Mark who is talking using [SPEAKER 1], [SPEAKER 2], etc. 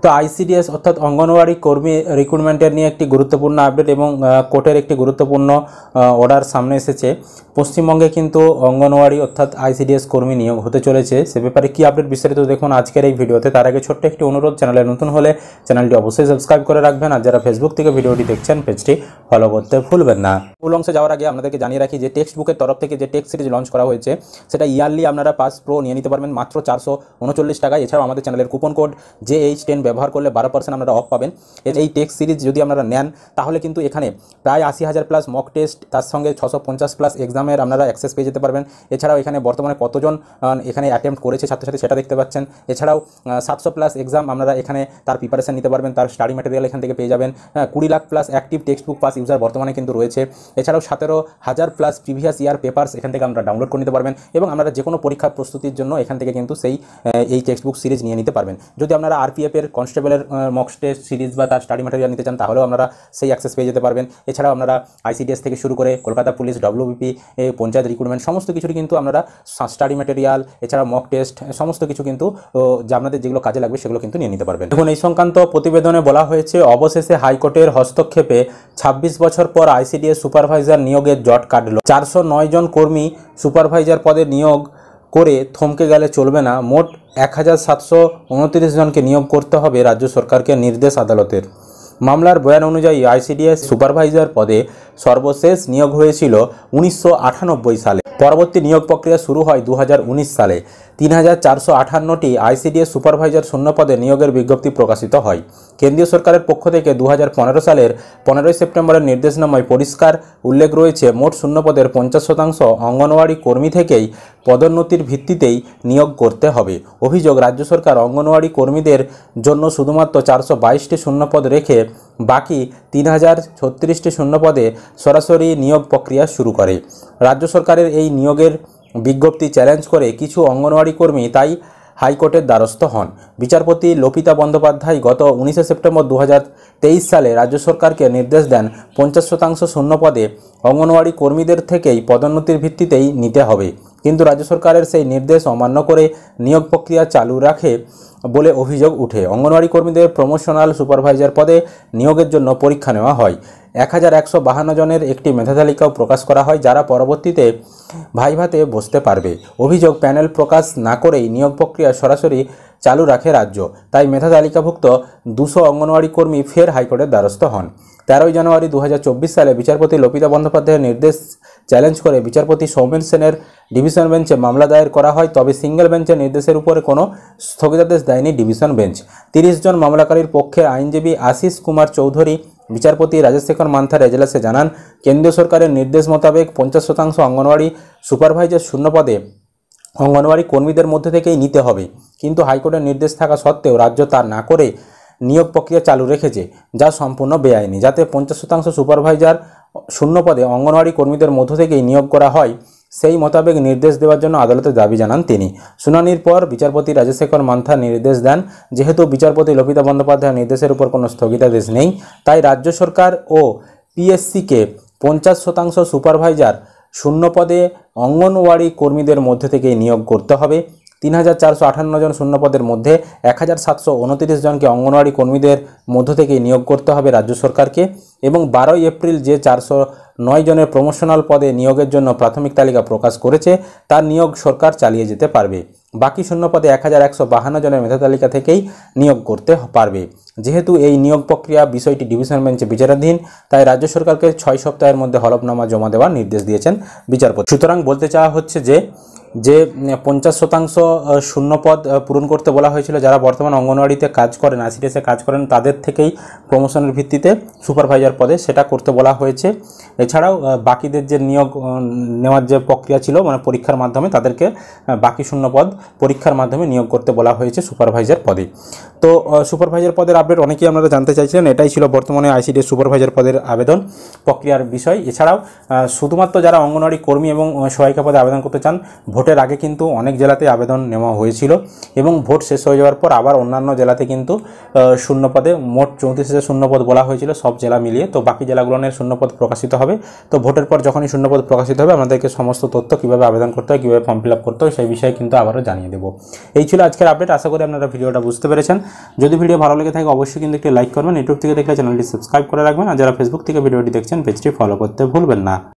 [SPEAKER 1] তো আইসিডিএস অর্থাৎ অঙ্গনওয়াড়ি কর্মী রিক্রুটমেন্টের নিয়ে একটি গুরুত্বপূর্ণ আপডেট এবং কোর্টের একটি গুরুত্বপূর্ণ অর্ডার সামনে এসেছে। পশ্চিমবঙ্গে কিন্তু অঙ্গনওয়াড়ি অর্থাৎ আইসিডিএস কর্মী নিয়োগ হতে চলেছে। সে ব্যাপারে কী আপডেট বিস্তারিত দেখুন আজকের এই ভিডিওতে। তার আগে ছোট্ট একটি অনুরোধ, চ্যানেলে নতুন হলে চ্যানেলটি অবশ্যই সাবস্ক্রাইব করে রাখবেন, আর যারা ফেসবুক থেকে ভিডিওটি দেখছেন পেজটি ফলো করতে ভুলবেন না। মূল অংশে যাওয়ার আগে আপনাদেরকে জানিয়ে রাখি যে টেক্সট বুকের তরফ থেকে যে টেক্সট সিরিজ লঞ্চ করা হয়েছে সেটা ইয়ারলি আপনারা পাস প্রো নিয়ে নিতে পারবেন মাত্র 439 টাকায়। এছাড়াও আমাদের চ্যানেলের কুপন কোড JH10 ব্যবহার করলে 12% আপনারা অফ পাবেন। এই টেক্সট সিরিজ যদি আপনারা নেন তাহলে কিন্তু এখানে প্রায় 80,000 প্লাস মক টেস্ট, তার সঙ্গে 650 প্লাস এক্সামের আপনারা অ্যাক্সেস পেয়ে যেতে পারবেন। এছাড়াও এখানে বর্তমানে কতজন এখানে অ্যাটেম্প্ট করেছে ছাত্রছাত্রী সেটা দেখতে পাচ্ছেন। এছাড়াও 700 প্লাস এক্সাম আপনারা এখানে তার প্রিপারেশন নিতে পারবেন, তার স্টাডি ম্যাটেরিয়াল এখান থেকে পেয়ে যাবেন। 20 lakh plus active text book pass user বর্তমানে কিন্তু রয়েছে। এছাড়াও 17,000 প্লাস প্রিভিয়াস ইয়ার পেপার্স এখান থেকে আমরা ডাউনলোড করে নিতে পারবেন এবং আপনারা যে কোনো পরীক্ষার প্রস্তুতির জন্য এখান থেকে কিন্তু এই টেক্সট বুক সিরিজ নিয়ে নিতে পারবেন। যদি আপনারা RPF এর কনস্টেবলের মক টেস্ট সিরিজ বা তার স্টাডি ম্যাটেরিয়াল নিতে চান তাহলেও আপনারা সেই অ্যাক্সেস পেয়ে যেতে পারবেন। এছাড়াও আপনারা ICDS থেকে শুরু করে Kolkata police, WBP, panchayat recruitment সমস্ত কিছুরই কিন্তু আপনারা স্টাডি ম্যাটেরিয়াল এছাড়া মক টেস্ট সমস্ত কিছু কিন্তু যে আপনাদের যেগুলো কাজে লাগবে সেগুলো কিন্তু নিয়ে নিতে পারবেন। দেখুন, এই সংক্রান্ত প্রতিবেদনে বলা হয়েছে অবশেষে হাইকোর্টের হস্তক্ষেপে 26 বছর পর ICDS সুপারভাইজার নিয়োগের জট কাটল। 409 জন কর্মী সুপারভাইজার পদে নিয়োগ করে থমকে গেলে চলবে না। মোট 1729 জনকে নিয়োগ করতে হবে রাজ্য সরকারকে নির্দেশ আদালতের। মামলার বয়ান অনুযায়ী ICDS সুপারভাইজার পদে সর্বশেষ নিয়োগ হয়েছিল 1998 সালে। পরবর্তী নিয়োগ প্রক্রিয়া শুরু হয় 2019 সালে। 3458টি ICDS সুপারভাইজার শূন্য পদে নিয়োগের বিজ্ঞপ্তি প্রকাশিত হয়। কেন্দ্রীয় সরকারের পক্ষ থেকে 2015 সালের 15 সেপ্টেম্বরের নির্দেশনামায় পরিষ্কার উল্লেখ রয়েছে মোট শূন্য পদের 50% অঙ্গনওয়াড়ি কর্মী থেকেই পদোন্নতির ভিত্তিতেই নিয়োগ করতে হবে। অভিযোগ, রাজ্য সরকার অঙ্গনওয়াড়ি কর্মীদের জন্য শুধুমাত্র 422টি শূন্যপদ রেখে বাকি 3036টি শূন্যপদে সরাসরি নিয়োগ প্রক্রিয়া শুরু করে। রাজ্য সরকারের এই নিয়োগের বিজ্ঞপ্তি চ্যালেঞ্জ করে কিছু অঙ্গনওয়াড়ি কর্মী তাই হাইকোর্টের দ্বারস্থ হন। বিচারপতি লোপিতা বন্দ্যোপাধ্যায় গত 19 সেপ্টেম্বর 2023 সালে রাজ্য সরকারকে নির্দেশ দেন 50% শূন্যপদে অঙ্গনওয়াড়ি কর্মীদের থেকেই পদোন্নতির ভিত্তিতেই নিতে হবে, কিন্তু রাজ্য সরকারের সেই নির্দেশ অমান্য করে নিয়োগ প্রক্রিয়া চালু রাখে বলে অভিযোগ উঠে। অঙ্গনওয়াড়ি কর্মীদের প্রমোশনাল সুপারভাইজার পদে নিয়োগের জন্য পরীক্ষা নেওয়া হয়। 1152 জনের একটি মেধা তালিকাও প্রকাশ করা হয়, যারা পরবর্তীতে ভাইভাতে বসতে পারবে। অভিযোগ, প্যানেল প্রকাশ না করেই নিয়োগ প্রক্রিয়া সরাসরি চালু রাখে রাজ্য। তাই মেধা তালিকাভুক্ত 200 অঙ্গনওয়াড়ি কর্মী ফের হাইকোর্টের দ্বারস্থ হন। 13 জানুয়ারি 2024 সালে বিচারপতি লোপিতা বন্দ্যোপাধ্যায়ের নির্দেশ চ্যালেঞ্জ করে বিচারপতি সৌমেন সেনের ডিভিশন বেঞ্চে মামলা দায়ের করা হয়। তবে সিঙ্গেল বেঞ্চের নির্দেশের উপরে কোনো স্থগিতাদেশ দেয়নি ডিভিশন বেঞ্চ। 30 জন মামলাকারীর পক্ষের আইনজীবী আশিস কুমার চৌধুরী বিচারপতি রাজশেখর মান্থার এজলাসে জানান, কেন্দ্রীয় সরকারের নির্দেশ মোতাবেক 50% অঙ্গনওয়াড়ি সুপারভাইজার শূন্য পদে অঙ্গনওয়াড়ি কর্মীদের মধ্যে থেকেই নিতে হবে, কিন্তু হাইকোর্টের নির্দেশ থাকা সত্ত্বেও রাজ্য তা না করে নিয়োগ প্রক্রিয়া চালু রেখেছে, যা সম্পূর্ণ বেআইনি। যাতে 50% সুপারভাইজার শূন্য পদে অঙ্গনওয়াড়ি কর্মীদের মধ্য থেকেই নিয়োগ করা হয় সেই মোতাবেক নির্দেশ দেওয়ার জন্য আদালতে দাবি জানান তিনি। শুনানির পর বিচারপতি রাজশেখর মান্থা নির্দেশ দেন, যেহেতু বিচারপতি লোপিতা বন্দ্যোপাধ্যায়ের নির্দেশের উপর কোনো স্থগিতাদেশ নেই, তাই রাজ্য সরকার ও PSCকে 50% সুপারভাইজার শূন্য পদে অঙ্গনওয়াড়ি কর্মীদের মধ্যে থেকেই নিয়োগ করতে হবে। 3458 জন শূন্যপদের মধ্যে 1729 জনকে অঙ্গনওয়াড়ি কর্মীদের মধ্য থেকেই নিয়োগ করতে হবে রাজ্য সরকারকে, এবং 12 এপ্রিল যে 409 জনের প্রমোশনাল পদে নিয়োগের জন্য প্রাথমিক তালিকা প্রকাশ করেছে তার নিয়োগ সরকার চালিয়ে যেতে পারবে। বাকি শূন্য পদে 1152 জনের মেধা তালিকা থেকেই নিয়োগ করতে পারবে। যেহেতু এই নিয়োগ প্রক্রিয়া বিষয়টি ডিভিশন বেঞ্চে বিচারাধীন, তাই রাজ্য সরকারকে 6 সপ্তাহের মধ্যে হলফনামা জমা দেওয়ার নির্দেশ দিয়েছেন বিচারপতি। সুতরাং বলতে চাওয়া হচ্ছে যে 50% শূন্যপদ পূরণ করতে বলা হয়েছিল যারা বর্তমান অঙ্গনওয়াড়িতে কাজ করেন, ICDS কাজ করেন, তাদের থেকেই প্রমোশনের ভিত্তিতে সুপারভাইজার পদে সেটা করতে বলা হয়েছে। এছাড়াও বাকিদের যে নিয়োগ নেওয়ার যে প্রক্রিয়া ছিল মানে পরীক্ষার মাধ্যমে তাদেরকে বাকি শূন্যপদ পরীক্ষার মাধ্যমে নিয়োগ করতে বলা হয়েছে সুপারভাইজার পদে। তো সুপারভাইজার পদের আপডেট অনেকেই আপনারা জানতে চাইছিলেন, এটাই ছিল বর্তমানে ICDS সুপারভাইজার পদের আবেদন প্রক্রিয়ার বিষয়। এছাড়াও শুধুমাত্র যারা অঙ্গনওয়াড়ি কর্মী এবং সহায়িকা পদে আবেদন করতে চান ভোটের আগে কিন্তু অনেক জেলাতে আবেদন নেওয়া হয়েছিল এবং ভোট শেষ হয়ে যাওয়ার পর আবার অন্যান্য জেলাতে কিন্তু শূন্যপদে মোট 34,000 শূন্যপদ বলা হয়েছিল সব জেলা মিলিয়ে। তো বাকি জেলাগুলোর শূন্যপদ প্রকাশিত হবে। তো ভোটের পর যখনই শূন্যপদ প্রকাশিত হবে আপনাদেরকে সমস্ত তথ্য কীভাবে আবেদন করতে হয়, কীভাবে ফর্ম ফিল আপ করতে হয় সেই বিষয়ে কিন্তু আবারও জানিয়ে দেবো। এই ছিল আজকের আপডেট। আশা করি আপনারা ভিডিওটা বুঝতে পেরেছেন। যদি ভিডিও ভালো লেগে থাকে অবশ্যই কিন্তু একটি লাইক করবেন, ইউটিউব থেকে দেখলে চ্যানেলটি সাবস্ক্রাইব করে রাখবেন, আর যারা ফেসবুক থেকে ভিডিওটি দেখছেন পেজটি ফলো করতে ভুলবেন না।